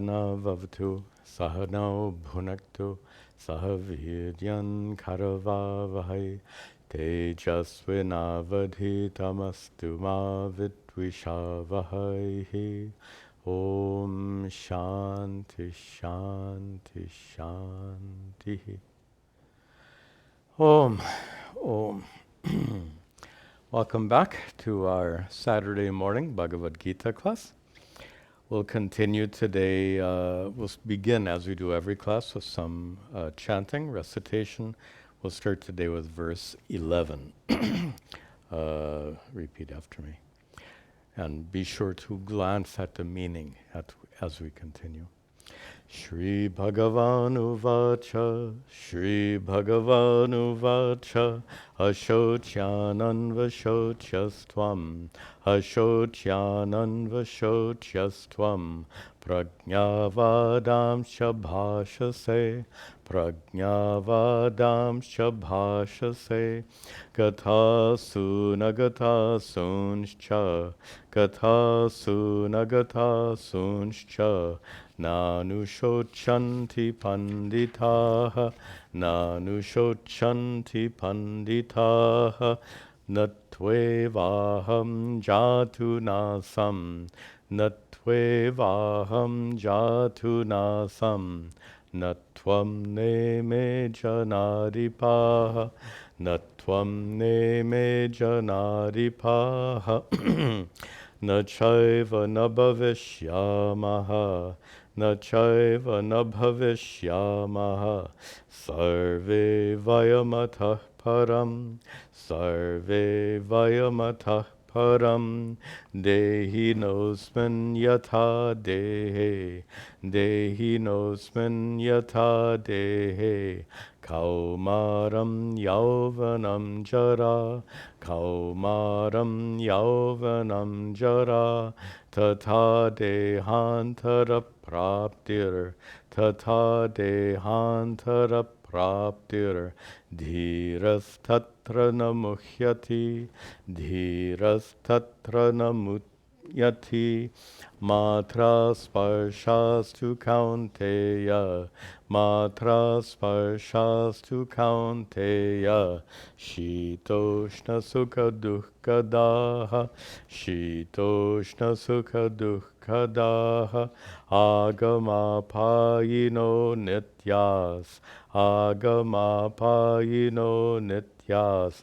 Sahana Vavatu Sahano Bhunaktu Sahaviryan Karavavahai Tejasvinavadhitamastu ma vidvishavahai. Om Shanti Shanti Shanti. Om. Om. Welcome back to our Saturday morning Bhagavad Gita class. We'll continue today, we'll begin as we do every class with some chanting, recitation. We'll start today with verse 11. Repeat after me. And be sure to glance at the meaning as we continue. Shri Bhagavanu Vacha, Shri Bhagavanu Vacha, Ashocyanan Vashocyastvam, Ashocyanan Vashocyastvam, Prajnavadam Shabhashase, Prajnavadam Shabhashase, Gatha Sunagata Sunscha, Gatha Sunagata Sunscha, Nanu shochanti panditaha, Nanu shochanti panditaha, Natvevaham jatu nasam, Natvevaham jatu nasam, Natvam neme janadipaha, Natvam neme janadipaha, Nachaiva nabhavishyamaha, Nachaiva nabhavishyamaha, Sarve vayamatah param, Sarve vayamatah param, Dehi nosman yatha dehe, Dehi nosman yatha dehe, Kaumaram yauvanam jara, Kaumaram yauvanam jara, Tata dehantara praptir, Tata dehantara praptir, Dhiras tatra namuhyati, Dhiras tatra namuhyati, Matra sparshastu kaunteya, Matra sparshastu kaunteya, Shitoshna sukha dukkadaha, Shitoshna sukha dukkadaha, Agamapayino nityas, Agamapayino nityas,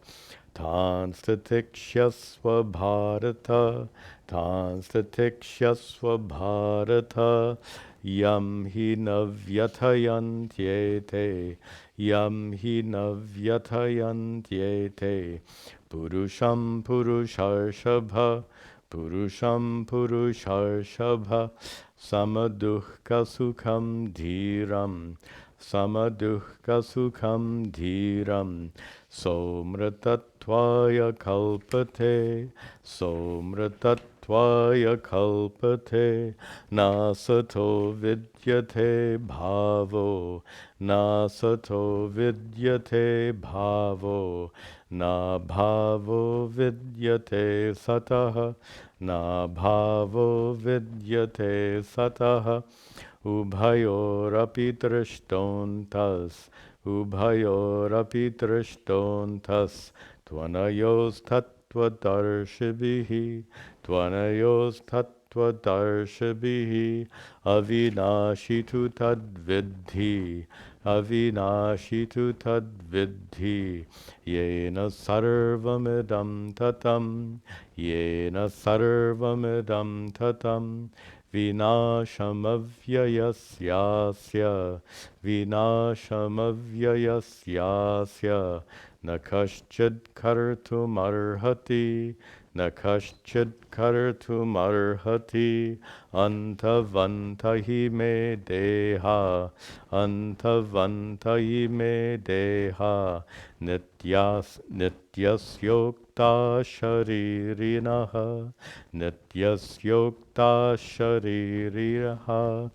Tanstatikshasva bharata, Tanstatikshasva bharata, Yam hi navyatayantyete, Yam hi navyatayantyete, Purusham purusharshabha, Purusham purusharshabha, Samaduhka sukham dhiram, Samaduhka sukham dhiram, Somratatvaya kalpate, Somratatvaya kalpate, Nasato vidyate bhavo, Nasato vidyate bhavo, Na bhavo vidyate sataha, Na bhavo vidyate sataha, Ubhayorapi drishtontas, Ubhayorapi drishtontas, Tvanayos tattvadarshibhihi, Tvanayos tattvadarshibhihi, Avinashitu tadvidhi, Avinashitu tadvidhi, Yena sarvamidam tatam, Yena sarvamidam tatam, Vinashamavyyasyasya, Vinashamavyyasyasya, Nakaschid kartum arhati, Nakaschid kartum arhati, Antavantahi me deha, Antavantahi me deha, Nityasyokta sharirinaha, Nityasyokta sharirinaha,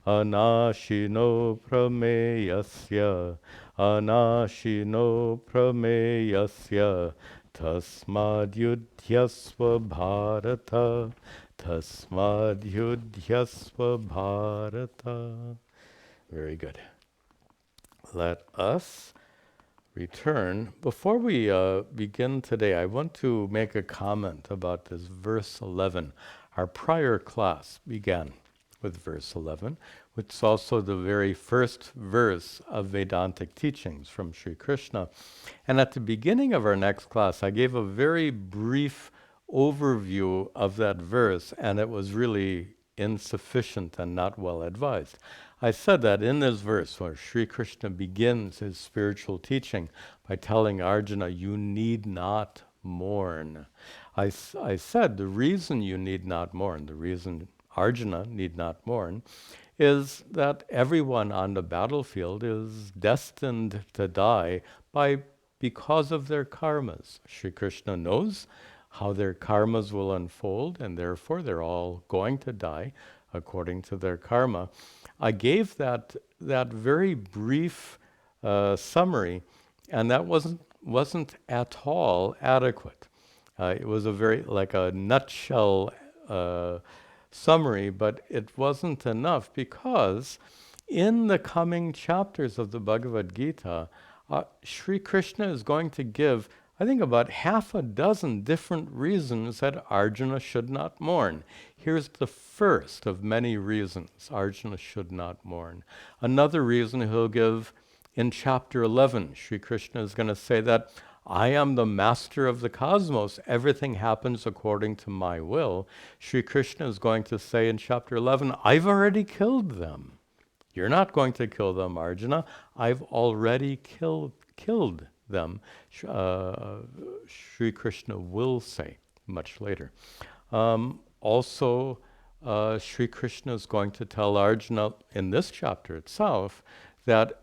Anashino prameyasya, Anashino prameyasya, Tasmad yudhyasva bharata. Tasmad yudhyasva bharata. Very good. Let us return. Before we begin today, I want to make a comment about this verse 11. Our prior class began with verse 11, which is also the very first verse of Vedantic teachings from Sri Krishna. And at the beginning of our next class, I gave a very brief overview of that verse, and it was really insufficient and not well advised. I said that in this verse, where Sri Krishna begins his spiritual teaching by telling Arjuna, you need not mourn. I said the reason you need not mourn, the reason Arjuna need not mourn, is that everyone on the battlefield is destined to die because of their karmas. Sri Krishna knows how their karmas will unfold, and therefore they're all going to die according to their karma. I gave that very brief summary, and that wasn't at all adequate. It was like a nutshell summary, but it wasn't enough, because in the coming chapters of the Bhagavad Gita, Sri Krishna is going to give, I think, about half a dozen different reasons that Arjuna should not mourn. Here's the first of many reasons Arjuna should not mourn. Another reason he'll give in chapter 11, Sri Krishna is going to say that I am the master of the cosmos. Everything happens according to my will. Sri Krishna is going to say in chapter 11, I've already killed them. You're not going to kill them, Arjuna. I've already killed them. Sri Krishna will say much later. Also, Sri Krishna is going to tell Arjuna in this chapter itself that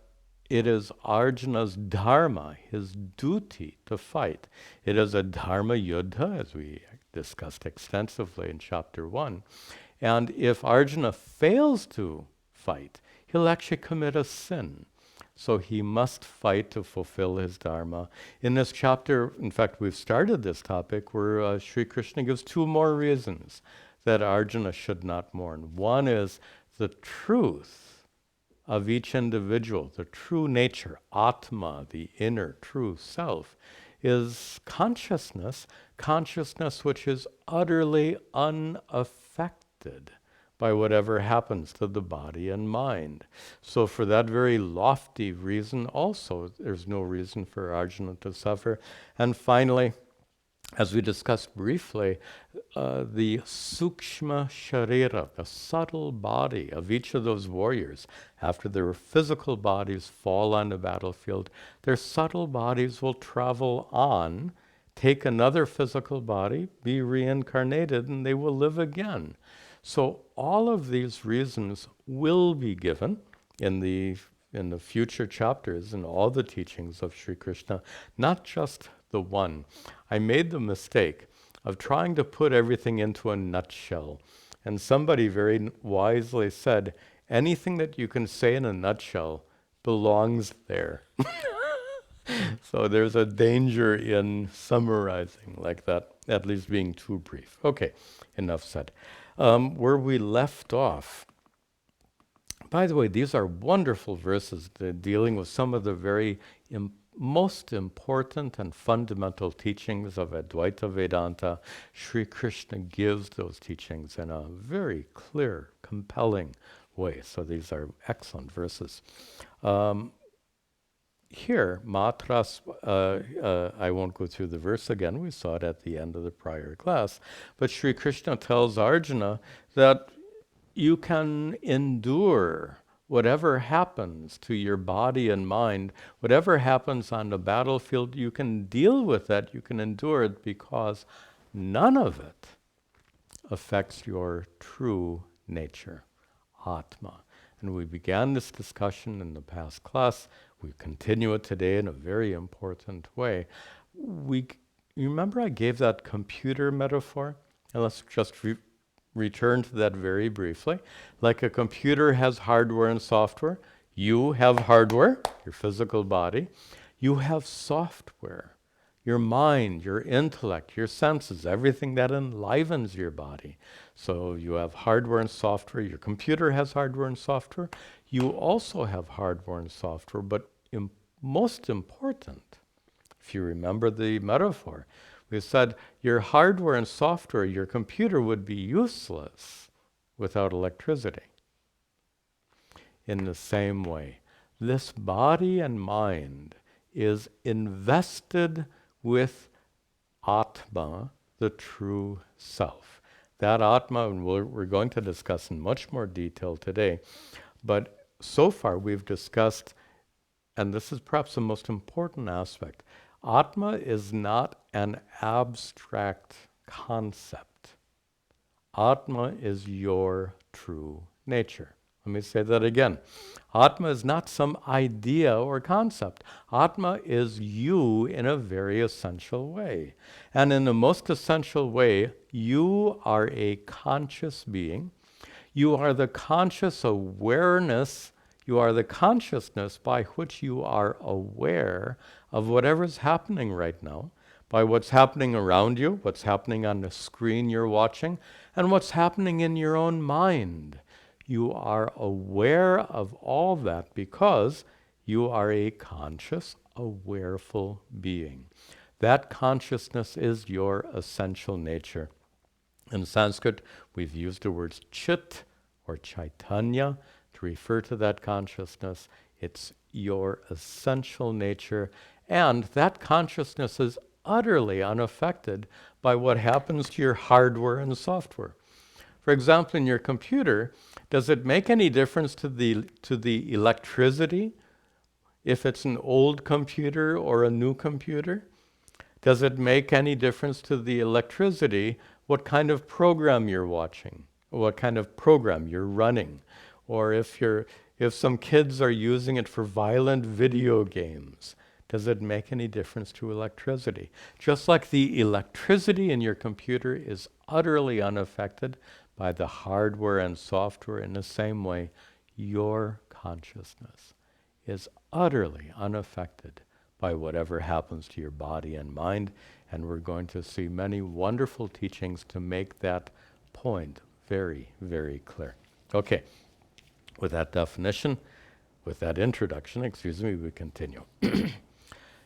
it is Arjuna's dharma, his duty to fight. It is a dharma yuddha, as we discussed extensively in chapter 1. And if Arjuna fails to fight, he'll actually commit a sin. So he must fight to fulfill his dharma. In this chapter, in fact, we've started this topic where Sri Krishna gives two more reasons that Arjuna should not mourn. One is the truth of each individual, the true nature, Atma, the inner true self, is consciousness which is utterly unaffected by whatever happens to the body and mind. So for that very lofty reason also, there's no reason for Arjuna to suffer. And finally, as we discussed briefly, the sukshma sharira, the subtle body of each of those warriors, after their physical bodies fall on the battlefield, their subtle bodies will travel on, take another physical body, be reincarnated, and they will live again. So all of these reasons will be given in the future chapters in all the teachings of Sri Krishna, not just the one. I made the mistake of trying to put everything into a nutshell. And somebody very wisely said, anything that you can say in a nutshell belongs there. So there's a danger in summarizing like that, at least being too brief. Okay, enough said. Where we left off, by the way, these are wonderful verses dealing with some of the very most important and fundamental teachings of Advaita Vedanta. Sri Krishna gives those teachings in a very clear, compelling way. So these are excellent verses. Here, matras, I won't go through the verse again. We saw it at the end of the prior class. But Sri Krishna tells Arjuna that you can endure whatever happens to your body and mind, whatever happens on the battlefield, you can deal with that, you can endure it, because none of it affects your true nature, Atma. And we began this discussion in the past class. We continue it today in a very important way. You remember I gave that computer metaphor? And let's just return to that very briefly. Like a computer has hardware and software, you have hardware, your physical body. You have software. your mind, your intellect, your senses, everything that enlivens your body. So you have hardware and software. Your computer has hardware and software. You also have hardware and software, but most important, if you remember the metaphor, we said your hardware and software, your computer would be useless without electricity. In the same way, this body and mind is invested with Atma, the true self. That Atma, and we're going to discuss in much more detail today, but so far we've discussed, and this is perhaps the most important aspect, Atma is not an abstract concept. Atma is your true nature. Let me say that again. Atma is not some idea or concept. Atma is you in a very essential way. And in the most essential way, you are a conscious being. You are the conscious awareness. You are the consciousness by which you are aware of whatever's happening right now, by what's happening around you, what's happening on the screen you're watching, and what's happening in your own mind. You are aware of all that because you are a conscious, awareful being. That consciousness is your essential nature. In Sanskrit, we've used the words chit or chaitanya to refer to that consciousness. It's your essential nature, and that consciousness is utterly unaffected by what happens to your hardware and software. For example, in your computer, does it make any difference to the electricity if it's an old computer or a new computer? Does it make any difference to the electricity what kind of program you're watching, or what kind of program you're running, or if some kids are using it for violent video games? Does it make any difference to electricity? Just like the electricity in your computer is utterly unaffected by the hardware and software, in the same way, your consciousness is utterly unaffected by whatever happens to your body and mind. And we're going to see many wonderful teachings to make that point very, very clear. Okay, with that definition, with that introduction, we continue.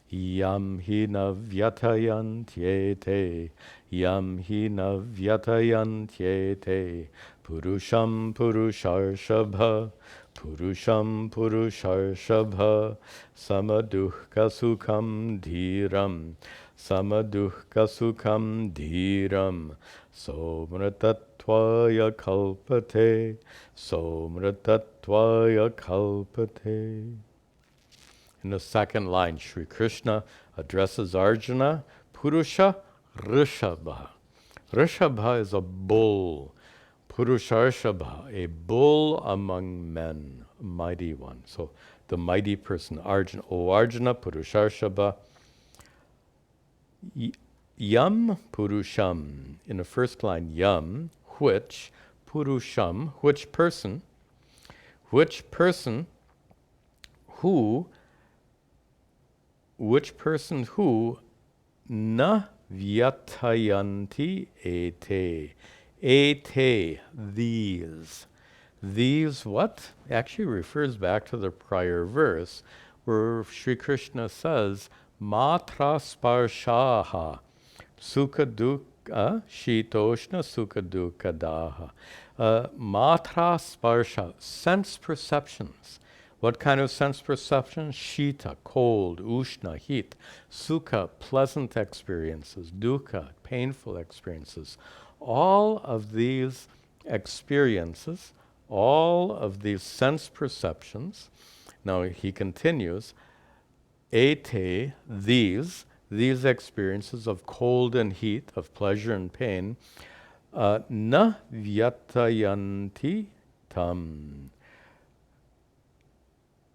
Yam hi na vyatayantyete, yam hi na vyatayantyete, purusham purusharshabha, purusham purusharshabha, samaduhka sukham dhiram, samaduhka sukham dhiram, somratatvaya kalpate, somratatvaya kalpate. In the second line, Sri Krishna addresses Arjuna, Purusha Rishabha. Rishabha is a bull. Purusharshabha, a bull among men, a mighty one. So the mighty person, Arjuna, O Arjuna, Purusharshabha. Yam Purusham. In the first line, Yam, which, Purusham, which person who na vyatayanti ete. Ete, these. These what? Actually refers back to the prior verse where Sri Krishna says, Matra sparshaha, sukha dukkha, shitoshna sukha dukkha daha. Matra sparsha, sense perceptions. What kind of sense perception? Shita, cold, ushna, heat, sukha, pleasant experiences, dukkha, painful experiences. All of these experiences, all of these sense perceptions, now he continues, ete, these experiences of cold and heat, of pleasure and pain, na vyatayanti tam.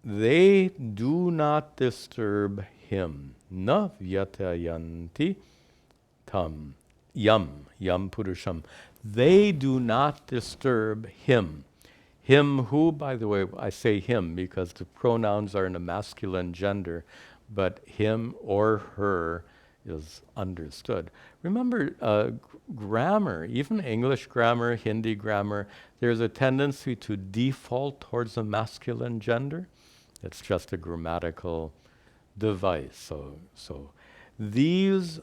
They do not disturb him. Na vyatayanti tam. Yam purusham. They do not disturb him. Him who, by the way, I say him because the pronouns are in a masculine gender, but him or her is understood. Remember, grammar, even English grammar, Hindi grammar, there's a tendency to default towards the masculine gender. It's just a grammatical device. So these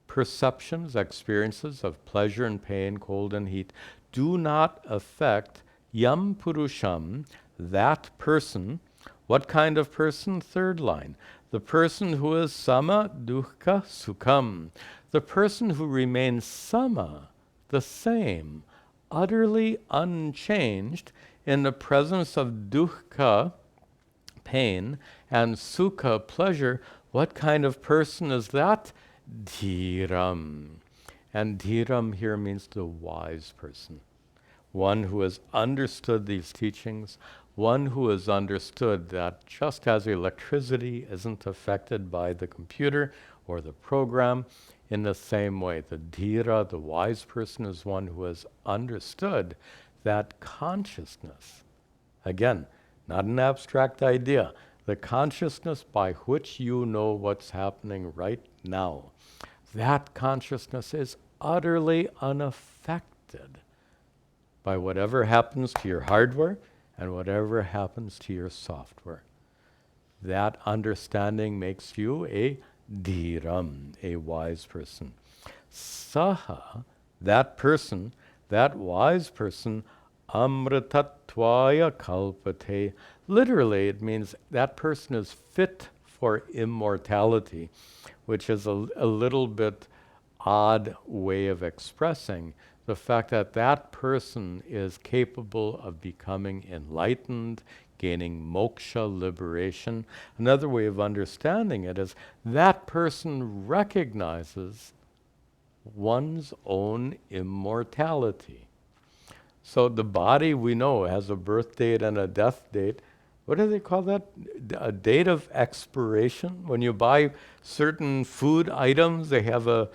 perceptions, experiences of pleasure and pain, cold and heat, do not affect yam purusham, that person. What kind of person? Third line. The person who is sama dukkha sukham. The person who remains sama, the same, utterly unchanged in the presence of dukkha, pain, and sukha, pleasure. What kind of person is that? Dhiram. And dhiram here means the wise person. One who has understood these teachings, one who has understood that just as electricity isn't affected by the computer or the program, in the same way, the dhira, the wise person, is one who has understood that consciousness, again, not an abstract idea, the consciousness by which you know what's happening right now, that consciousness is utterly unaffected by whatever happens to your hardware and whatever happens to your software. That understanding makes you a dhiram, a wise person. Saha, that person, that wise person, amritatvaya kalpate. Literally, it means that person is fit for immortality, which is a little bit odd way of expressing the fact that that person is capable of becoming enlightened, gaining moksha, liberation. Another way of understanding it is that person recognizes one's own immortality. So the body, we know, has a birth date and a death date. What do they call that? A date of expiration. When you buy certain food items, they have a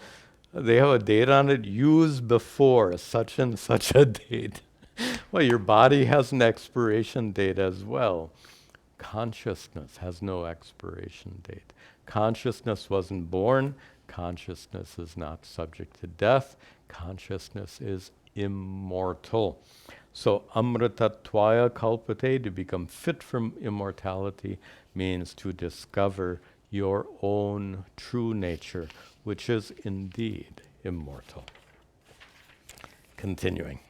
date on it, used before such and such a date. Well, your body has an expiration date as well. Consciousness has no expiration date. Consciousness wasn't born. Consciousness is not subject to death. Consciousness is immortal. So amritatvaya kalpate, to become fit for immortality, means to discover your own true nature, which is indeed immortal. Continuing.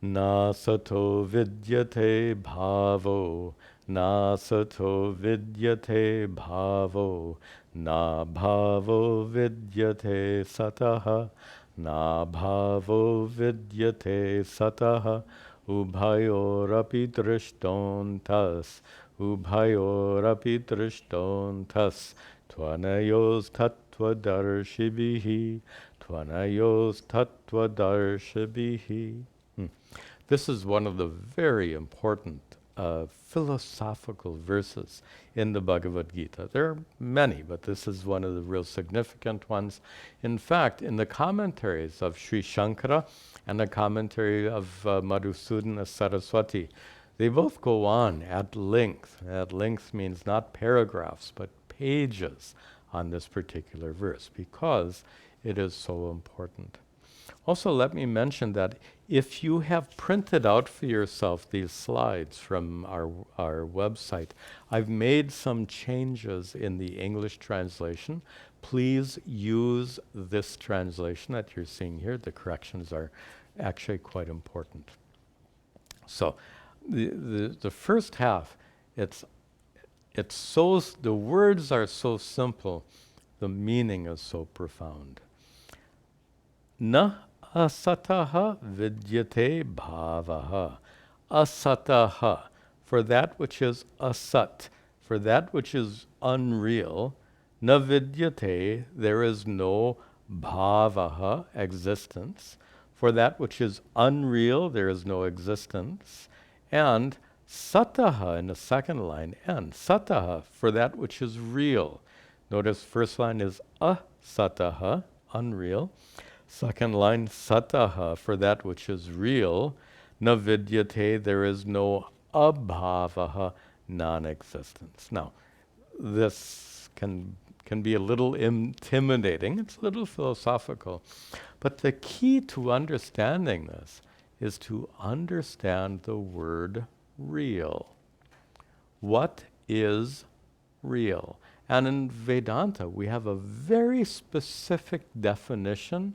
Na sato vidyate bhavo, na sato vidyate bhavo, na bhavo vidyate sataha, na bhavo vidyate sataha, ubhayorapi drishtontas, ubhayorapi drishtontas, tvanayos tattvadarshibhihi, tvanayos tattvadarshibhihi. This is one of the very important philosophical verses in the Bhagavad Gita. There are many, but this is one of the real significant ones. In fact, in the commentaries of Sri Shankara and the commentary of Madhusudana Saraswati, they both go on at length. At length means not paragraphs, but pages on this particular verse, because it is so important. Also, let me mention that if you have printed out for yourself these slides from our website, I've made some changes in the English translation. Please use this translation that you're seeing here. The corrections are actually quite important. So, the first half, it's so, the words are so simple, the meaning is so profound. Na asataha vidyate bhavaha. Asataha, for that which is asat, for that which is unreal, na vidyate, there is no bhavaha, existence. For that which is unreal, there is no existence. And sataha, in the second line, and sataha, for that which is real. Notice first line is asataha, unreal. Second line, sataha, for that which is real. Na vidyate, there is no abhavaha, non-existence. Now, this can be a little intimidating. It's a little philosophical. But the key to understanding this is to understand the word real. What is real? And in Vedanta, we have a very specific definition,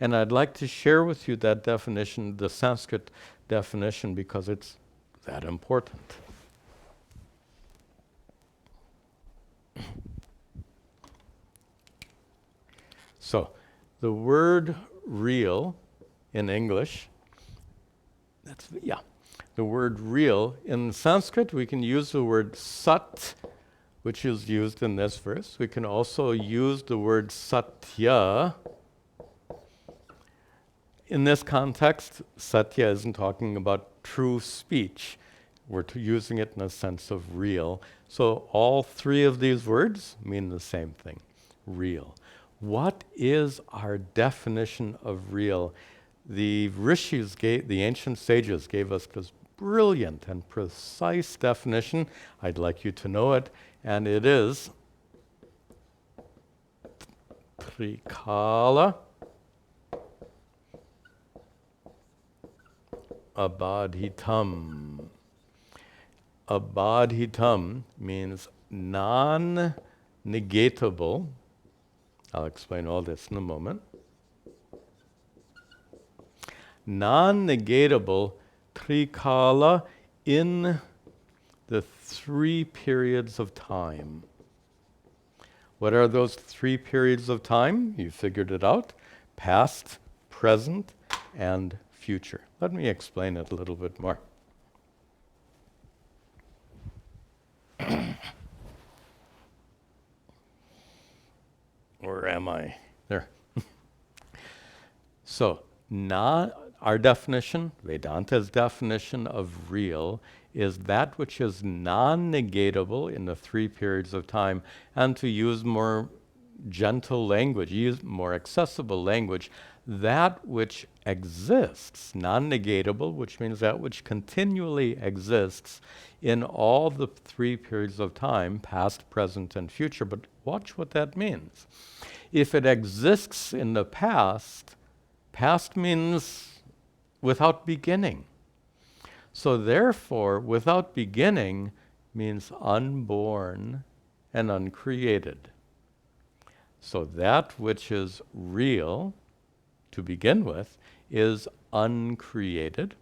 and I'd like to share with you that definition, the Sanskrit definition, because it's that important. So, the word real in English, the word real. In Sanskrit, we can use the word sat, which is used in this verse. We can also use the word satya. In this context, satya isn't talking about true speech. We're using it in a sense of real. So all three of these words mean the same thing, real. What is our definition of real? The rishis, the ancient sages, gave us this brilliant and precise definition. I'd like you to know it, and it is Trikala Abadhitam. Abadhitam means non-negatable. I'll explain all this in a moment. Non-negatable trikala in the three periods of time. What are those three periods of time? You figured it out. Past, present, and future. Let me explain it a little bit more. Where am I? There. So, our definition, Vedanta's definition of real, is that which is non-negatable in the three periods of time, and to use more gentle language, use more accessible language, that which exists, non-negatable, which means that which continually exists in all the three periods of time, past, present, and future. But watch what that means. If it exists in the past, past means without beginning. So therefore, without beginning means unborn and uncreated. So that which is real, to begin with, is uncreated.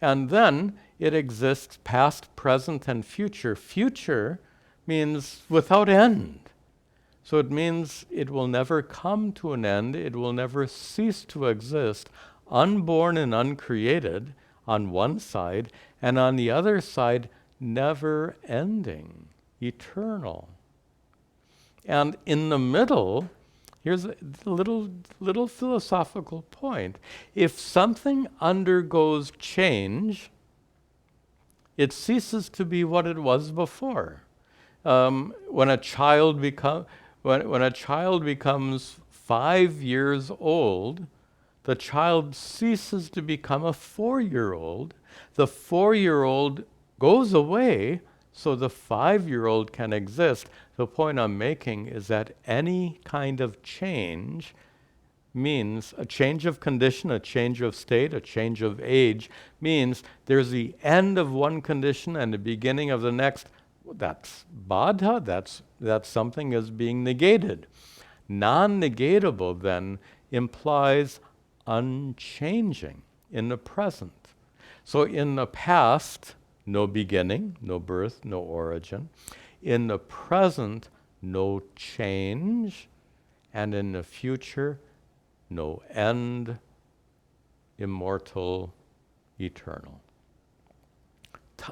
And then it exists past, present, and future. Future means without end. So it means it will never come to an end. It will never cease to exist, unborn and uncreated on one side, and on the other side, never ending, eternal. And in the middle, here's a little philosophical point. If something undergoes change, it ceases to be what it was before. When a child becomes 5 years old, the child ceases to become a 4-year-old. The 4-year-old goes away, so the 5-year-old can exist. The point I'm making is that any kind of change means a change of condition, a change of state, a change of age, means there's the end of one condition and the beginning of the next. That's baddha, that's something is being negated. Non-negatable then implies unchanging in the present. So in the past, no beginning, no birth, no origin. In the present, no change. And in the future, no end, immortal, eternal.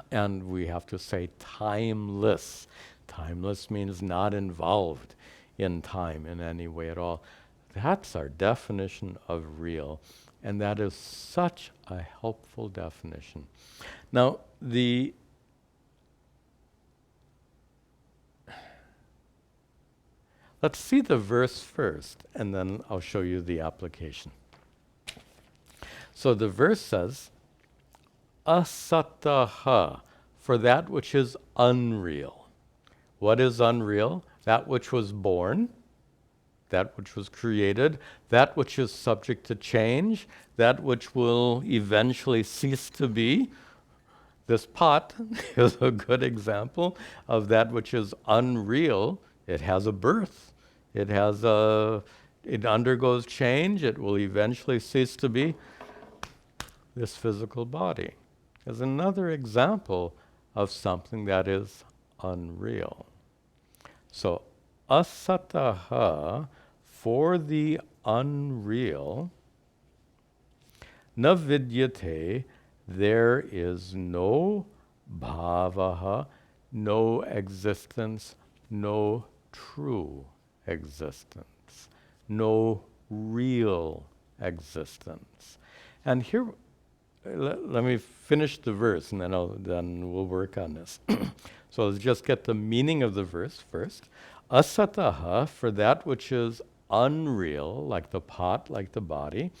And we have to say timeless. Timeless means not involved in time in any way at all. That's our definition of real. And that is such a helpful definition. Now, let's see the verse first, and then I'll show you the application. So the verse says, asataha, for that which is unreal. What is unreal? that which was born, that which was created, that which is subject to change, that which will eventually cease to be. This pot is a good example of that which is unreal. It has a birth. It undergoes change. It will eventually cease to be. This physical body is another example of something that is unreal. So, asataha, for the unreal, na vidyate, there is no bhavaha, no existence, no true existence, no real existence. And here, let me finish the verse, and then we'll work on this. So let's just get the meaning of the verse first. Asataha, for that which is unreal, like the pot, like the body,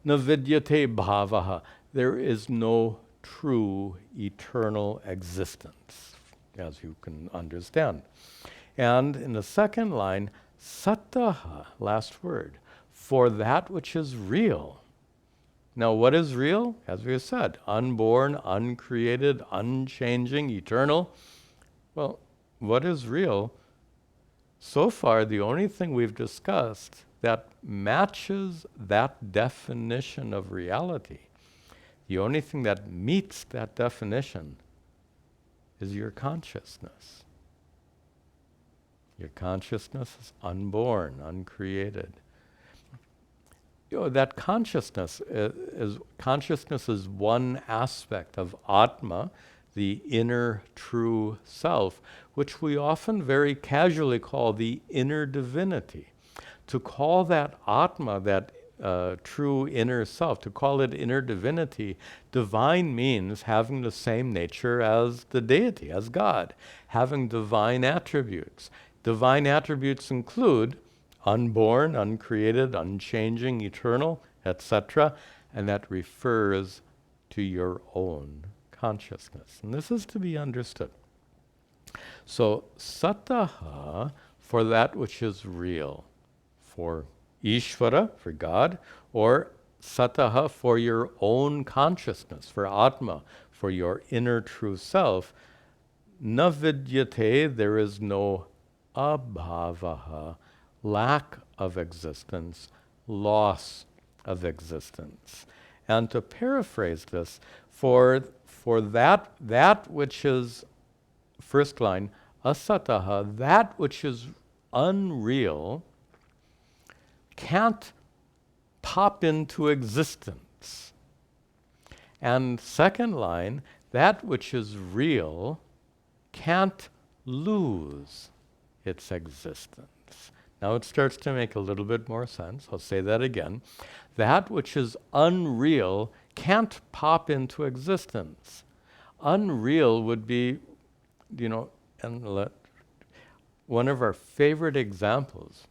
na vidyate bhavaha, there is no true eternal existence, as you can understand. And in the second line, sataha, last word, for that which is real. Now, what is real? As we have said, unborn, uncreated, unchanging, eternal. Well, what is real? So far, the only thing we've discussed that matches that definition of reality, the only thing that meets that definition is your consciousness. Your consciousness is unborn, uncreated. That consciousness is one aspect of Atma, the inner true self, which we often very casually call the inner divinity. To call that Atma, that true inner self, to call it inner divinity, divine means having the same nature as the deity, as God, having divine attributes. Divine attributes include unborn, uncreated, unchanging, eternal, etc., and that refers to your own consciousness. And this is to be understood. So, sataha, for that which is real, for Ishvara, for God, or sataha, for your own consciousness, for Atma, for your inner true self, na vidyate, there is no abhavaha, lack of existence, loss of existence. And to paraphrase this, for that which is, first line, asataha, that which is unreal, can't pop into existence. And second line, that which is real can't lose its existence. Now it starts to make a little bit more sense. I'll say that again. That which is unreal can't pop into existence. Unreal would be, one of our favorite examples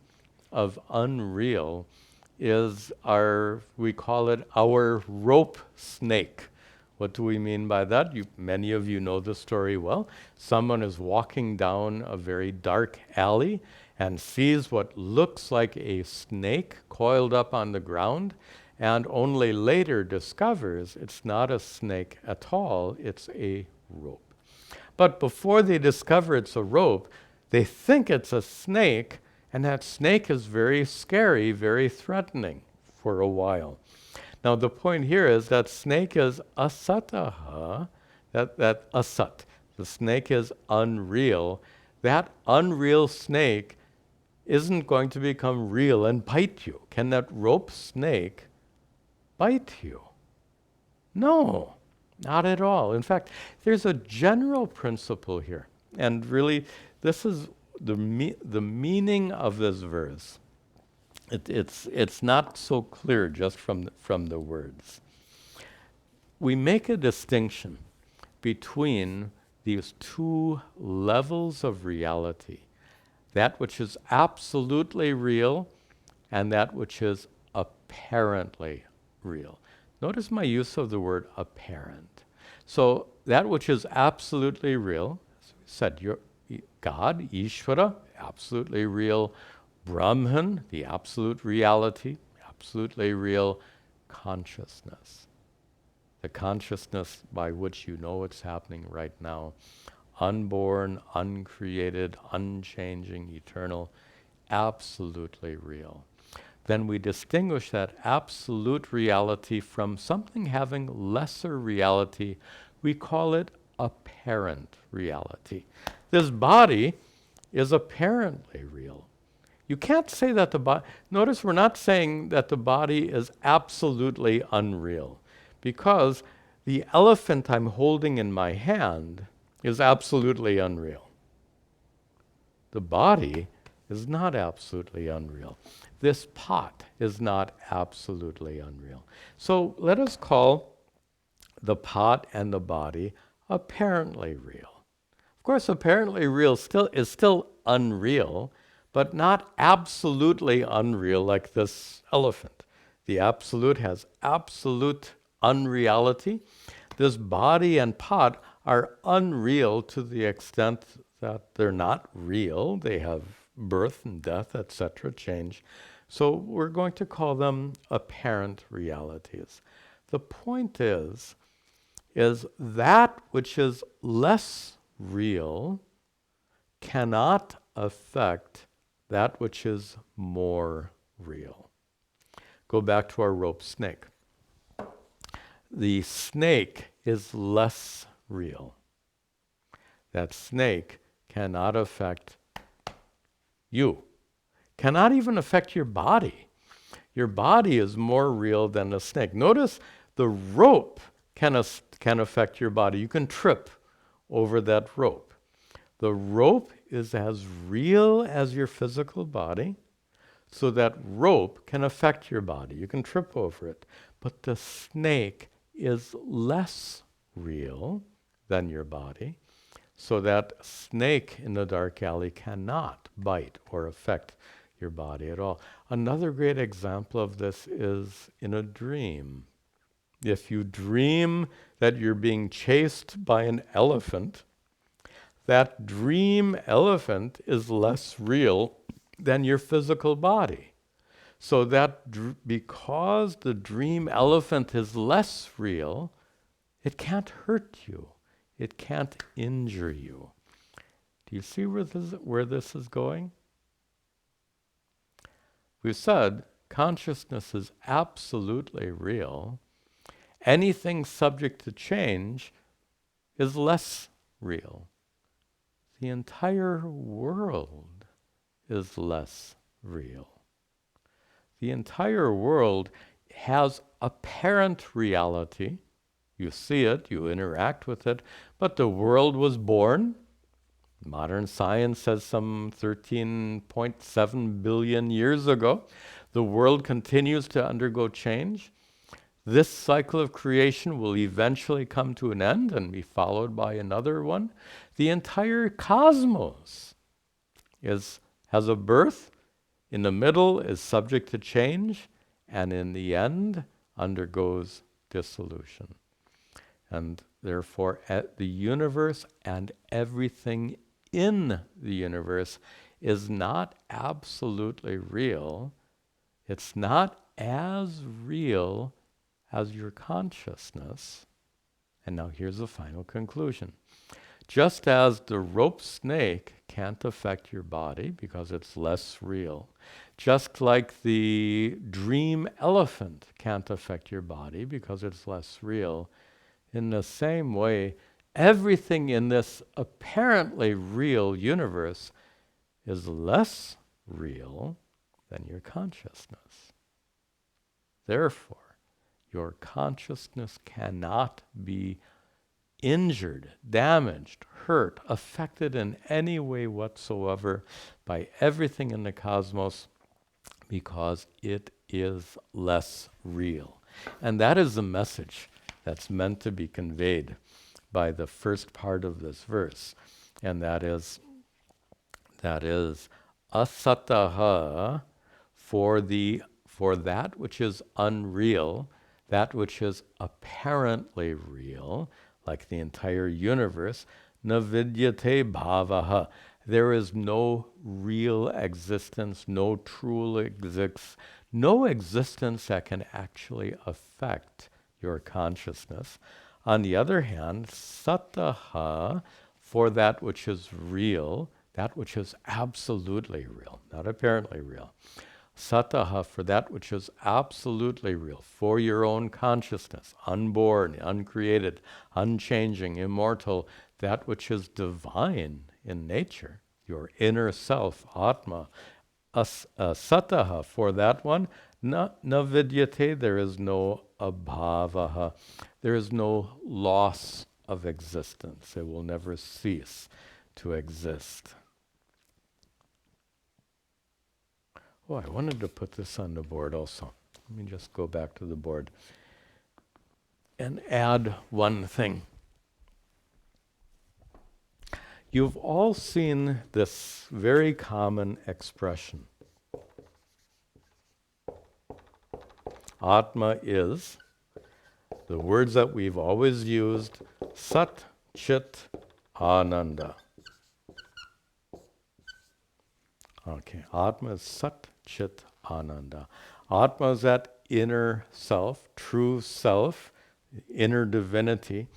of unreal is we call it our rope snake. What do we mean by that? Many of you know the story well. Someone is walking down a very dark alley and sees what looks like a snake coiled up on the ground, and only later discovers it's not a snake at all, it's a rope. But before they discover it's a rope, they think it's a snake, and that snake is very scary, very threatening for a while. Now the point here is that snake is asataha, that asat. The snake is unreal. That unreal snake isn't going to become real and bite you. Can that rope snake bite you? No, not at all. In fact, there's a general principle here. And really, this is the meaning of this verse. It's not so clear just from the words. We make a distinction between these two levels of reality, that which is absolutely real and that which is apparently real. Notice my use of the word apparent. So that which is absolutely real, as we said, God, Ishvara, absolutely real. Brahman, the absolute reality, absolutely real. Consciousness, the consciousness by which you know what's happening right now. Unborn, uncreated, unchanging, eternal, absolutely real. Then we distinguish that absolute reality from something having lesser reality. We call it apparent reality. This body is apparently real. You can't say that the body, notice we're not saying that the body is absolutely unreal, because the elephant I'm holding in my hand is absolutely unreal. The body is not absolutely unreal. This pot is not absolutely unreal. So let us call the pot and the body apparently real. Of course, apparently real is still unreal, but not absolutely unreal like this elephant. The absolute has absolute unreality. This body and pot are unreal to the extent that they're not real. They have birth and death, etc., change. So we're going to call them apparent realities. The point is that which is less real cannot affect that which is more real. Go back to our rope snake. The snake is less real. That snake cannot affect you, cannot even affect your body. Your body is more real than the snake. Notice the rope can affect your body. You can trip over that rope. The rope is as real as your physical body, so that rope can affect your body. You can trip over it. But the snake is less real than your body, so that snake in the dark alley cannot bite or affect your body at all. Another great example of this is in a dream. If you dream that you're being chased by an elephant, that dream elephant is less real than your physical body. So that because the dream elephant is less real, it can't hurt you. It can't injure you. Do you see where this is going? We've said consciousness is absolutely real. Anything subject to change is less real. The entire world is less real. The entire world has apparent reality. You see it, you interact with it, but the world was born. Modern science says some 13.7 billion years ago. The world continues to undergo change. This cycle of creation will eventually come to an end and be followed by another one. The entire cosmos has a birth, in the middle is subject to change, and in the end undergoes dissolution. And therefore, the universe and everything in the universe is not absolutely real. It's not as real as your consciousness. And now here's the final conclusion. Just as the rope snake can't affect your body because it's less real, just like the dream elephant can't affect your body because it's less real, in the same way, everything in this apparently real universe is less real than your consciousness. Therefore, your consciousness cannot be injured, damaged, hurt, affected in any way whatsoever by everything in the cosmos, because it is less real. And that is the message that's meant to be conveyed by the first part of this verse. And that is asataha, for that which is unreal, that which is apparently real, like the entire universe, Na vidyate bhavaha. There is no real existence, no true existence, no existence that can actually affect your consciousness. On the other hand, sataha, for that which is real, that which is absolutely real, not apparently real. Sataha, for that which is absolutely real, for your own consciousness, unborn, uncreated, unchanging, immortal, that which is divine in nature, your inner self, Atma, sataha, for that one, na vidyate, there is no abhavaha, there is no loss of existence. It will never cease to exist. Oh, I wanted to put this on the board also. Let me just go back to the board and add one thing. You've all seen this very common expression. Atma is, the words that we've always used, Sat, Chit, Ananda. Okay, Atma is Sat, Chit, Ananda. Atma is that inner self, true self, inner divinity.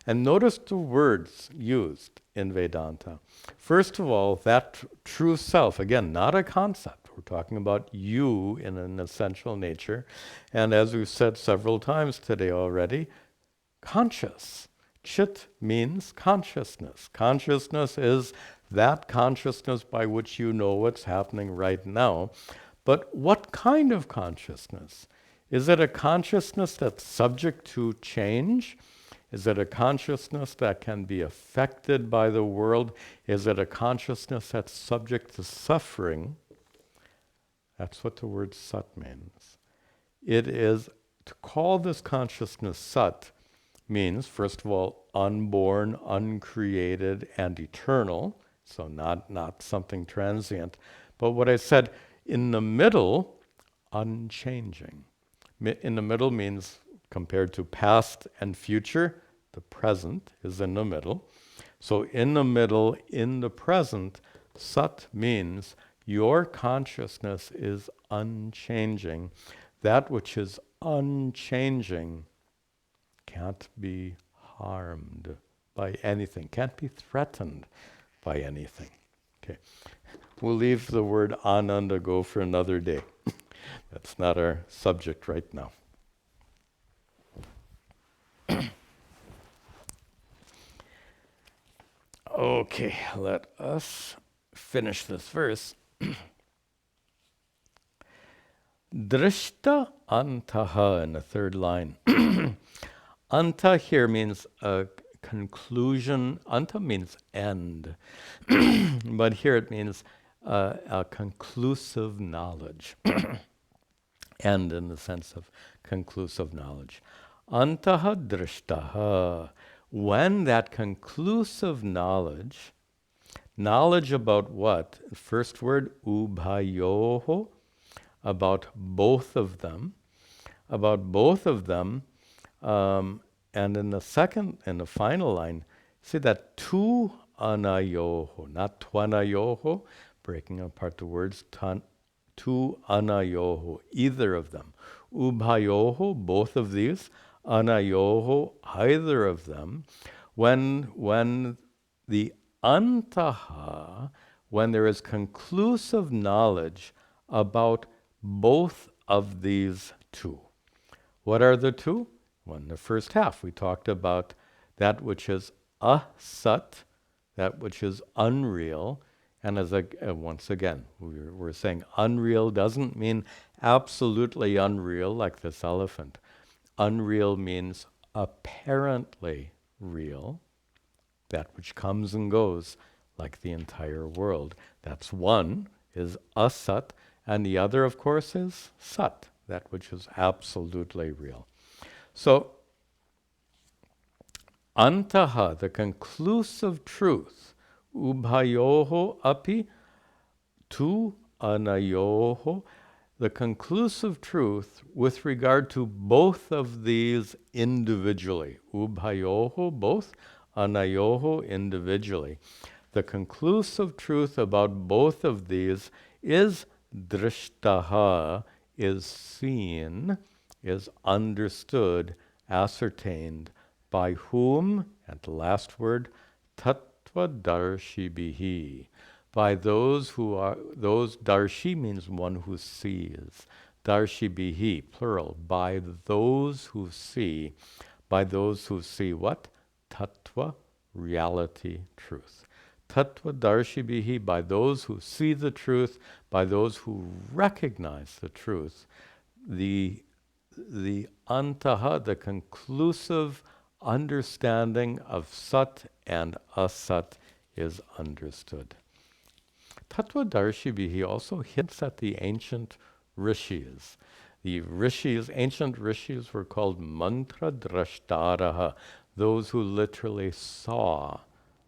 And notice the words used in Vedanta. First of all, that true self, again, not a concept. We're talking about you in an essential nature. And as we've said several times today already, conscious. Chit means consciousness. Consciousness is that consciousness by which you know what's happening right now. But what kind of consciousness? Is it a consciousness that's subject to change? Is it a consciousness that can be affected by the world? Is it a consciousness that's subject to suffering? That's what the word sat means. It is, to call this consciousness sat means, first of all, unborn, uncreated, and eternal. So not something transient. But what I said, in the middle, unchanging. In the middle means, compared to past and future, the present is in the middle. So in the middle, in the present, sat means your consciousness is unchanging. That which is unchanging can't be harmed by anything, can't be threatened by anything. Okay, we'll leave the word ananda go for another day. That's not our subject right now. Okay, let us finish this verse. Drishta antaha in the third line. Anta here means a conclusion. Anta means end. But here it means a conclusive knowledge. End in the sense of conclusive knowledge. Antaha drishtaha. When that conclusive knowledge about what? First word, ubhayoho, about both of them, and in the final line, see that tu anayoho, not twanayoho, breaking apart the words, tu anayoho, either of them. Ubhayoho, both of these, anayoho, either of them. When the antaha, when there is conclusive knowledge about both of these two. What are the two? Well, in the first half, we talked about that which is asat, that which is unreal. And as once again, we're saying unreal doesn't mean absolutely unreal like this elephant. Unreal means apparently real, that which comes and goes like the entire world. That's one, is asat, and the other, of course, is sat, that which is absolutely real. So, antaha, the conclusive truth, ubhayoho api tu anayoho, the conclusive truth with regard to both of these individually, ubhayoho, both, anayoho individually. The conclusive truth about both of these is drishtaha, is seen, is understood, ascertained, by whom, and the last word, tattvadarshibhihi, by those who are, those, darshi means one who sees, darshibhihi, plural, by those who see what? Tattva, reality, truth. Tattvadarshibhihi, by those who see the truth, by those who recognize the truth, the antaha, the conclusive understanding of sat and asat is understood. Tattvadarshibhihi also hints at the ancient rishis. The rishis, ancient rishis were called mantra drashtaraha, those who literally saw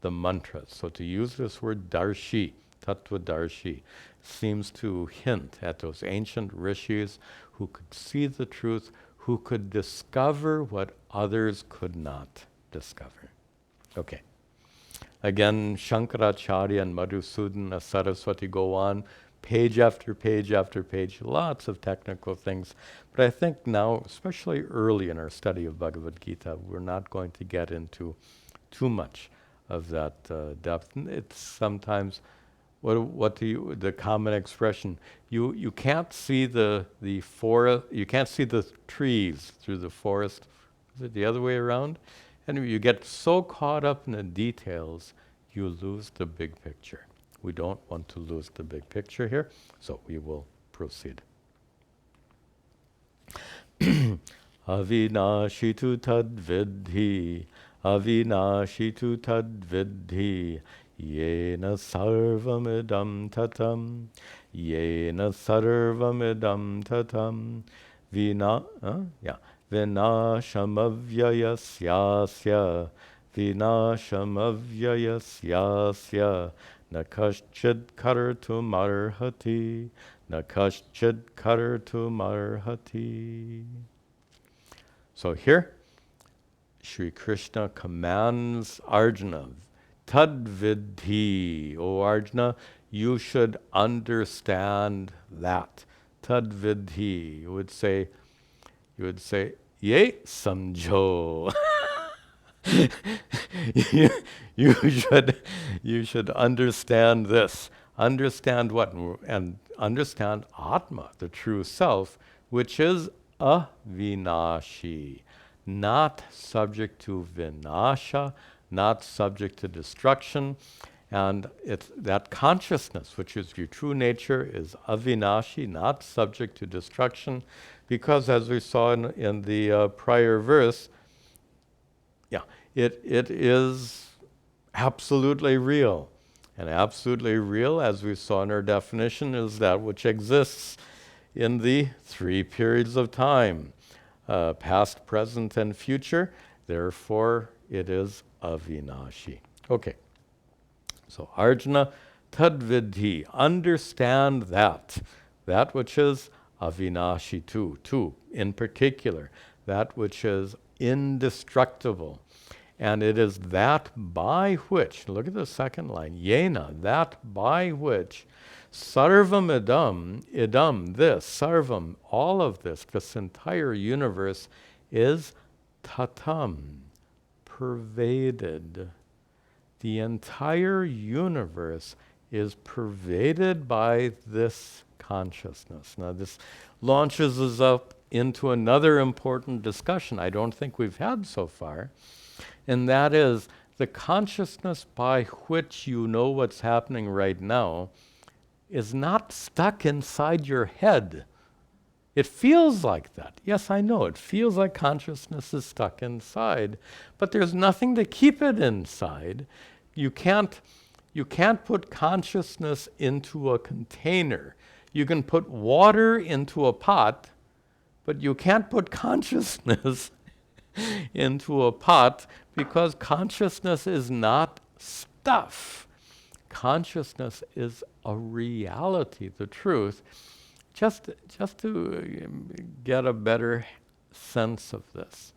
the mantras. So to use this word darshi, tattvadarshi, seems to hint at those ancient rishis who could see the truth, who could discover what others could not discover. Okay. Again, Shankaracharya and Madhusudana Saraswati go on, page after page after page, lots of technical things. But I think now, especially early in our study of Bhagavad Gita, we're not going to get into too much of that depth. It's sometimes, the common expression, you can't see the forest, you can't see the trees through the forest. Is it the other way around? And you get so caught up in the details, you lose the big picture. We don't want to lose the big picture here, so we will proceed. Avinashitu tadvidhi, avinashitu tadvidhi, yena sarvamidam tatam, yena sarvamidam tatam, vinashamavyayasyasya, vinashamavyayasyasya, nakaschid kartum arhati, nakaschid kartum arhati. So here, Sri Krishna commands Arjuna, tadvidhi, O Arjuna, you should understand that. Tadvidhi, you would say, ye samjho. you should understand this. Understand what? And understand Atma, the true self, which is avinashi, not subject to vinasha, not subject to destruction. And it's that consciousness, which is your true nature, is avinashi, not subject to destruction, because as we saw in the prior verse, it is absolutely real. And absolutely real, as we saw in our definition, is that which exists in the three periods of time, past, present, and future. Therefore, it is avinashi. Okay. So Arjuna, tadvidhi, understand that which is avinashi too, in particular, that which is indestructible. And it is that by which, look at the second line, yena, that by which, sarvam idam, this, sarvam, all of this entire universe is tatam, pervaded. The entire universe is pervaded by this consciousness. Now this launches us up into another important discussion I don't think we've had so far, and that is the consciousness by which you know what's happening right now is not stuck inside your head. It feels like that. Yes, I know, it feels like consciousness is stuck inside, but there's nothing to keep it inside. You can't put consciousness into a container. You can put water into a pot, but you can't put consciousness into a pot, because consciousness is not stuff. Consciousness is a reality, the truth. Just to get a better sense of this.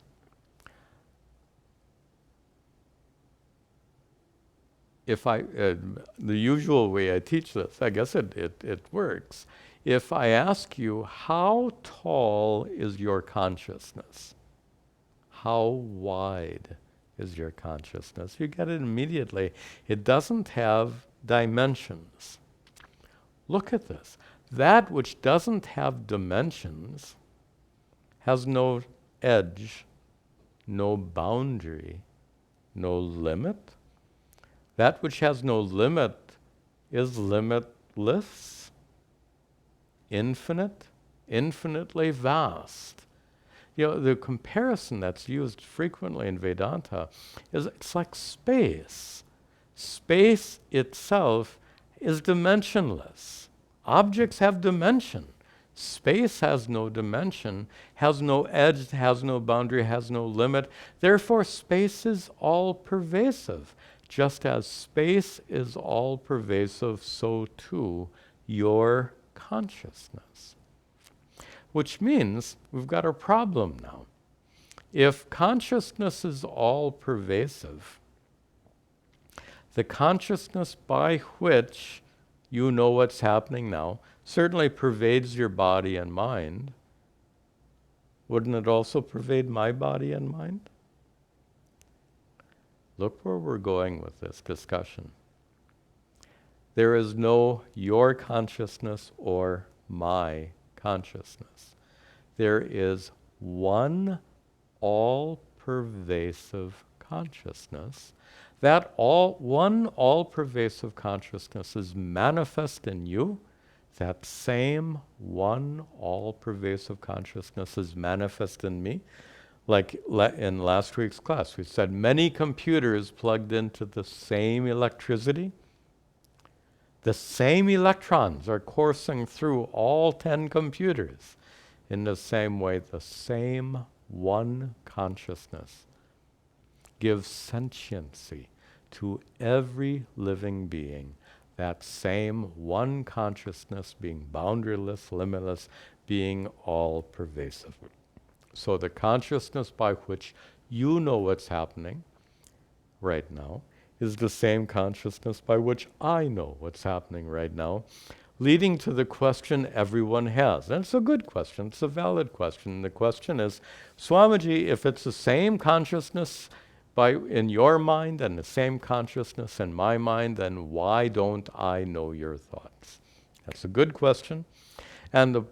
the usual way I teach this, I guess it works. If I ask you, how tall is your consciousness? How wide is your consciousness? You get it immediately. It doesn't have dimensions. Look at this. That which doesn't have dimensions has no edge, no boundary, no limit. That which has no limit is limitless, infinite, infinitely vast. You know, the comparison that's used frequently in Vedanta is it's like space. Space itself is dimensionless. Objects have dimension. Space has no dimension, has no edge, has no boundary, has no limit. Therefore, space is all pervasive. Just as space is all pervasive, so too your consciousness. Which means we've got a problem now. If consciousness is all pervasive, the consciousness by which you know what's happening now certainly pervades your body and mind. Wouldn't it also pervade my body and mind? Look where we're going with this discussion. There is no your consciousness or my consciousness. There is one all-pervasive consciousness. That one all-pervasive consciousness is manifest in you. That same one all-pervasive consciousness is manifest in me. Like in last week's class, we said many computers plugged into the same electricity. The same electrons are coursing through all 10 computers. In the same way, the same one consciousness gives sentiency to every living being. That same one consciousness being boundaryless, limitless, being all pervasive. So the consciousness by which you know what's happening right now is the same consciousness by which I know what's happening right now, leading to the question everyone has. And it's a good question, it's a valid question. The question is, Swamiji, if it's the same consciousness in your mind and the same consciousness in my mind, then why don't I know your thoughts? That's a good question, and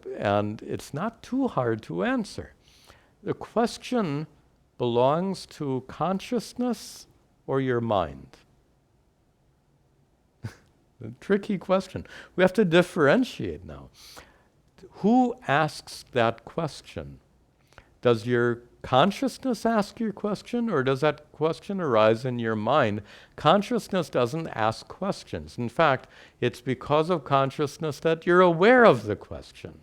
it's not too hard to answer. The question belongs to consciousness or your mind? A tricky question. We have to differentiate now. Who asks that question? Does your consciousness ask your question, or does that question arise in your mind? Consciousness doesn't ask questions. In fact, it's because of consciousness that you're aware of the question.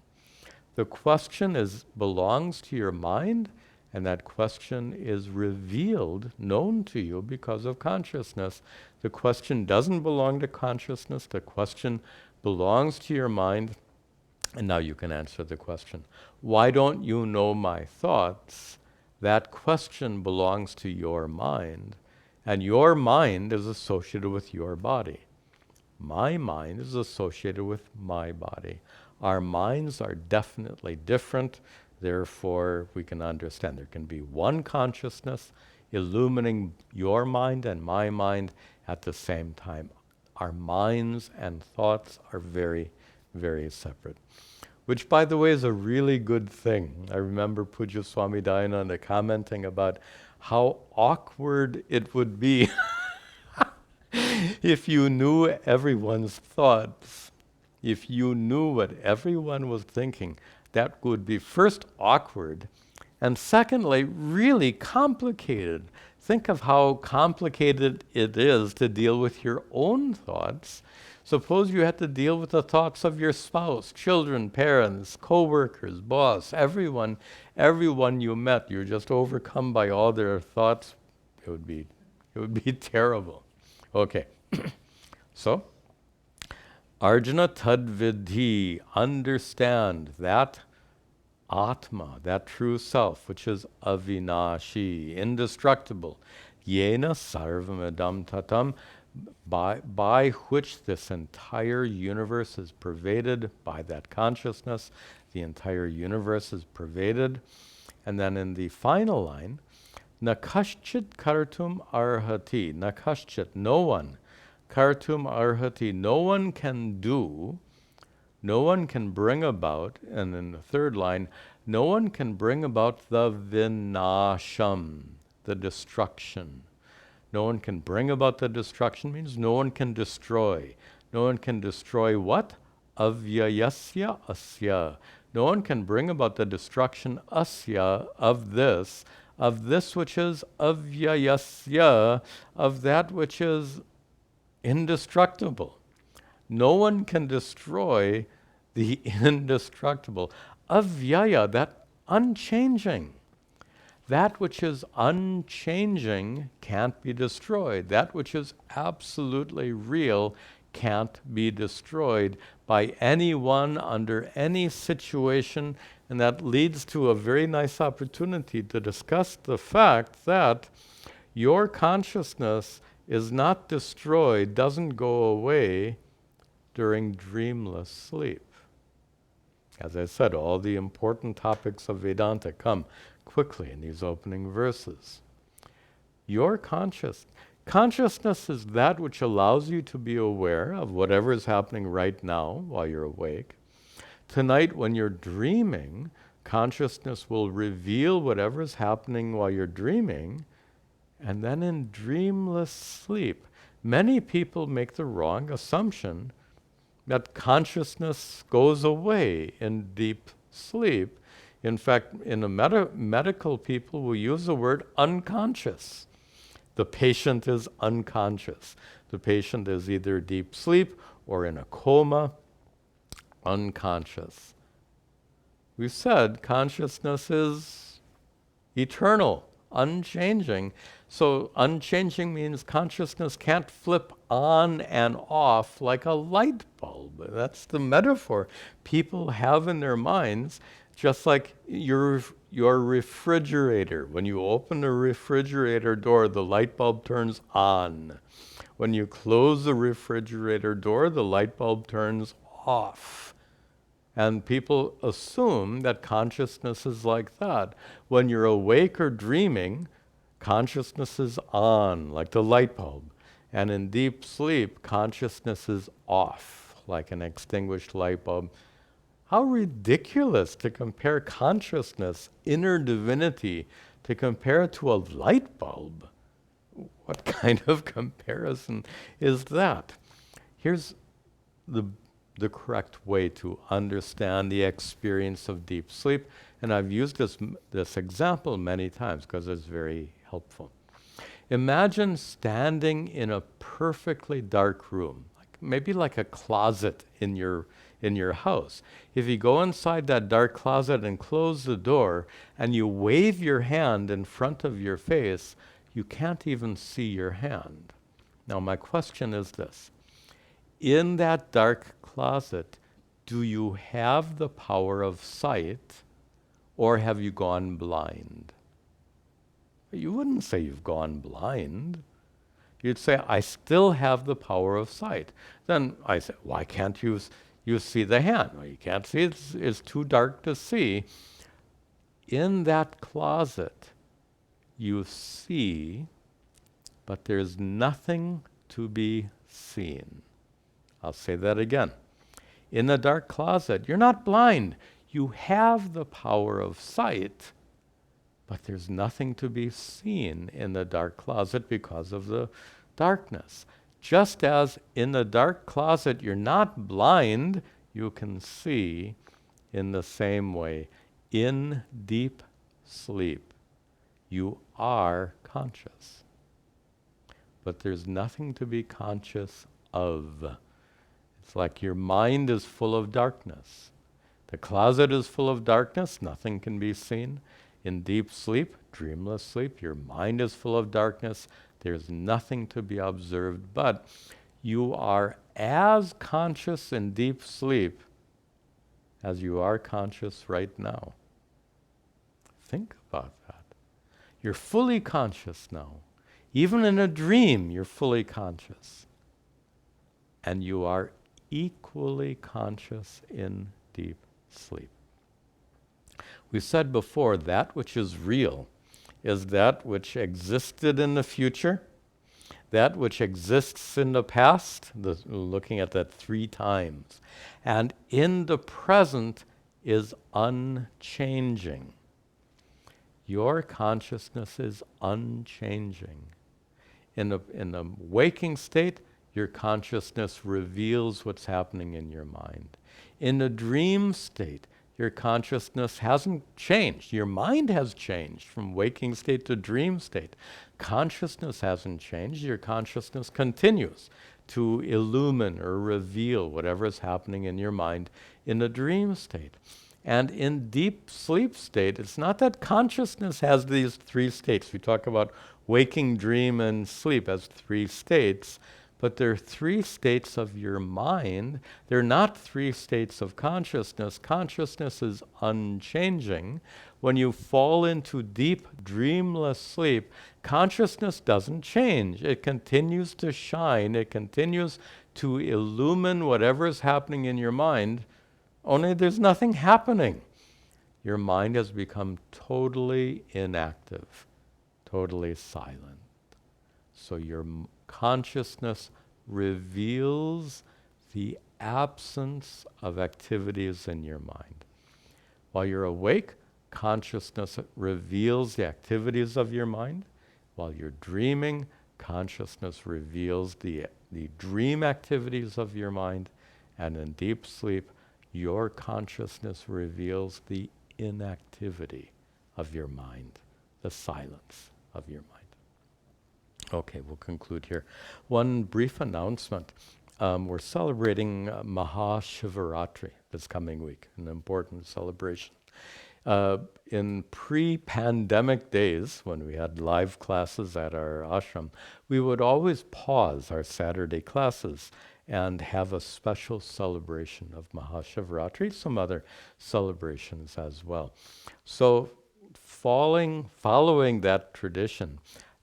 The question belongs to your mind, and that question is revealed, known to you because of consciousness. The question doesn't belong to consciousness. The question belongs to your mind. And now you can answer the question. Why don't you know my thoughts? That question belongs to your mind, and your mind is associated with your body. My mind is associated with my body. Our minds are definitely different. Therefore, we can understand there can be one consciousness illumining your mind and my mind at the same time. Our minds and thoughts are very, very separate. Which, by the way, is a really good thing. I remember Puja Swami Dayananda commenting about how awkward it would be if you knew everyone's thoughts. If you knew what everyone was thinking, that would be first awkward, and secondly, really complicated. Think of how complicated it is to deal with your own thoughts. Suppose you had to deal with the thoughts of your spouse, children, parents, co-workers, boss, everyone you met. You're just overcome by all their thoughts. It would be terrible. Okay, so Arjuna tadvidhi, understand that Atma, that true self, which is avinashi, indestructible. Yena sarvam idam tatam, by which this entire universe is pervaded by that consciousness. The entire universe is pervaded. And then in the final line, na kaschit kartum arhati, na kaschit, no one, kartum arhati, no one can do, no one can bring about, and in the third line, no one can bring about the vinasham, the destruction. No one can bring about the destruction means no one can destroy. No one can destroy what? Avyayasya asya. No one can bring about the destruction asya of this which is avyayasya, of that which is indestructible. No one can destroy the indestructible. Avyaya, that unchanging. That which is unchanging can't be destroyed. That which is absolutely real can't be destroyed by anyone under any situation. And that leads to a very nice opportunity to discuss the fact that your consciousness is not destroyed, doesn't go away during dreamless sleep. As I said, all the important topics of Vedanta come quickly in these opening verses. Your consciousness is that which allows you to be aware of whatever is happening right now while you're awake. Tonight, when you're dreaming, consciousness will reveal whatever is happening while you're dreaming, and then in dreamless sleep, many people make the wrong assumption that consciousness goes away in deep sleep. In fact, in the medical people will use the word unconscious. The patient is unconscious. The patient is either deep sleep or in a coma, unconscious. We've said consciousness is eternal, unchanging. So unchanging means consciousness can't flip on and off like a light bulb. That's the metaphor people have in their minds, just like your refrigerator. When you open the refrigerator door, the light bulb turns on. When you close the refrigerator door, the light bulb turns off. And people assume that consciousness is like that. When you're awake or dreaming, consciousness is on, like the light bulb. And in deep sleep, consciousness is off, like an extinguished light bulb. How ridiculous to compare consciousness, inner divinity, to compare it to a light bulb. What kind of comparison is that? Here's the correct way to understand the experience of deep sleep. And I've used this example many times because it's very helpful. Imagine standing in a perfectly dark room, maybe like a closet in your house. If you go inside that dark closet and close the door and you wave your hand in front of your face, you can't even see your hand. Now my question is this. In that dark closet, do you have the power of sight, or have you gone blind? You wouldn't say you've gone blind. You'd say, I still have the power of sight. Then I say, why can't you see the hand? Well, you can't see, it's too dark to see. In that closet, you see, but there's nothing to be seen. I'll say that again. In the dark closet, you're not blind. You have the power of sight, but there's nothing to be seen in the dark closet because of the darkness. Just as in the dark closet you're not blind, you can see. In the same way, in deep sleep, you are conscious. But there's nothing to be conscious of. It's like your mind is full of darkness. The closet is full of darkness, nothing can be seen. In deep sleep, dreamless sleep, your mind is full of darkness, there's nothing to be observed, but you are as conscious in deep sleep as you are conscious right now. Think about that. You're fully conscious now. Even in a dream, you're fully conscious. And you are equally conscious in deep sleep. We said before, that which is real is that which existed in the future, that which exists in the past, looking at that 3 times, and in the present is unchanging. Your consciousness is unchanging. In the waking state, your consciousness reveals what's happening in your mind. In the dream state, your consciousness hasn't changed. Your mind has changed from waking state to dream state. Consciousness hasn't changed. Your consciousness continues to illumine or reveal whatever is happening in your mind in the dream state. And in deep sleep state, it's not that consciousness has these 3 states. We talk about waking, dream, and sleep as 3 states, but they're 3 states of your mind. They're not 3 states of consciousness. Consciousness is unchanging. When you fall into deep, dreamless sleep, consciousness doesn't change. It continues to shine. It continues to illumine whatever is happening in your mind, only there's nothing happening. Your mind has become totally inactive, totally silent. So your consciousness reveals the absence of activities in your mind. While you're awake, consciousness reveals the activities of your mind. While you're dreaming, consciousness reveals the dream activities of your mind. And in deep sleep, your consciousness reveals the inactivity of your mind, the silence of your mind. Okay, we'll conclude here. One brief announcement. We're celebrating Mahashivaratri this coming week, an important celebration. In pre-pandemic days, when we had live classes at our ashram, we would always pause our Saturday classes and have a special celebration of Mahashivaratri, some other celebrations as well. So following that tradition,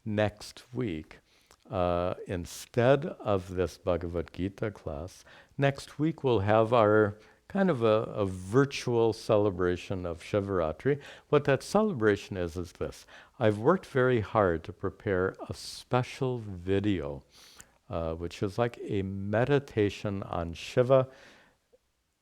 next week, instead of this Bhagavad Gita class, next week we'll have our kind of a virtual celebration of Shivaratri. What that celebration is this. I've worked very hard to prepare a special video which is like a meditation on Shiva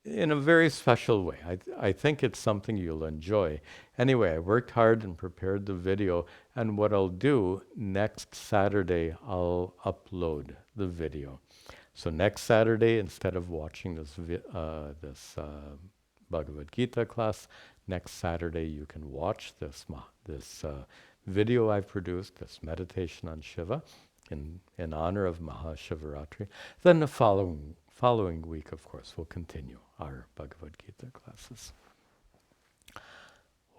in a very special way. I think it's something you'll enjoy. Anyway, I worked hard and prepared the video, and what I'll do next Saturday, I'll upload the video. So next Saturday, instead of watching this Bhagavad Gita class, next Saturday you can watch this video I've produced, this meditation on Shiva, in honor of Mahashivaratri. Then the following week, of course, we'll continue our Bhagavad Gita classes.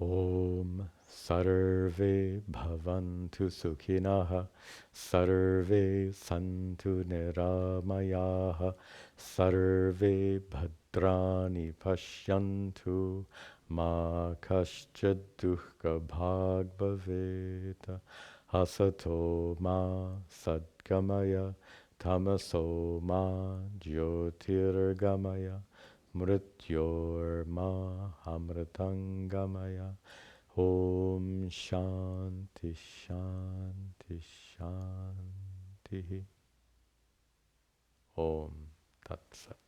Om Sarve Bhavantu Sukhinaha Sarve Santu Niramayaha Sarve Bhadrani Pashyantu Ma Kaschid Dukkha Bhag Bhaveta Hasato Ma Sadgamaya Tamaso Ma Jyotirgamaya Mrityor Ma Amritangamaya. Om Shanti Shanti Shanti. Om Tat Sat.